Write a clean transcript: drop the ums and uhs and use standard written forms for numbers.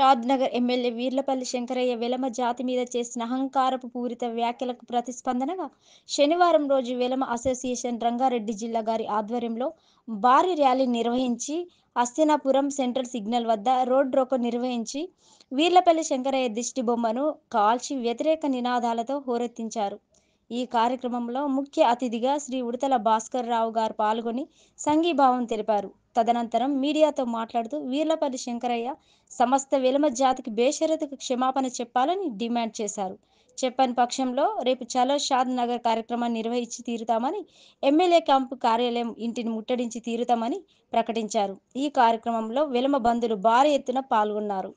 Shadnagar MLA Veerlapalli Shankaraiah Velama జాతి మీద చేసిన అహంకారపు పూరిత వ్యాఖ్యలకు ప్రతిస్పందనగా శనివారం రోజు వెలమ అసోసియేషన్ రంగారెడ్డి జిల్లా గారి ఆధ్వర్యంలో భారీ ర్యాలీ నిర్వహించి హస్తినాపురం సెంట్రల్ సిగ్నల్ వద్ద రోడ్ రోకో నిర్వహించి వీర్లపల్లి శంకరయ్య దిష్టి బొమ్మను కాల్చి వ్యతిరేక నినాదాలతో హోరెత్తించారు. ఈ కార్యక్రమంలో ముఖ్య అతిథిగా శ్రీ ఉడతల భాస్కర్ రావు గారు పాల్గొని సంఘీభావం తెలిపారు. తదనంతరం మీడియాతో మాట్లాడుతూ వీర్లపల్లి శంకరయ్య సమస్త వెలమ జాతికి బేషరతుగా క్షమాపణ చెప్పాలని డిమాండ్ చేశారు. చెప్పని పక్షంలో రేపు చలో షాద్ నగర్ కార్యక్రమాన్ని నిర్వహించి తీరుతామని, ఎమ్మెల్యే క్యాంపు కార్యాలయం ఇంటిని ముట్టడించి తీరుతామని ప్రకటించారు. ఈ కార్యక్రమంలో వెలమ బంధువులు భారీ ఎత్తున పాల్గొన్నారు.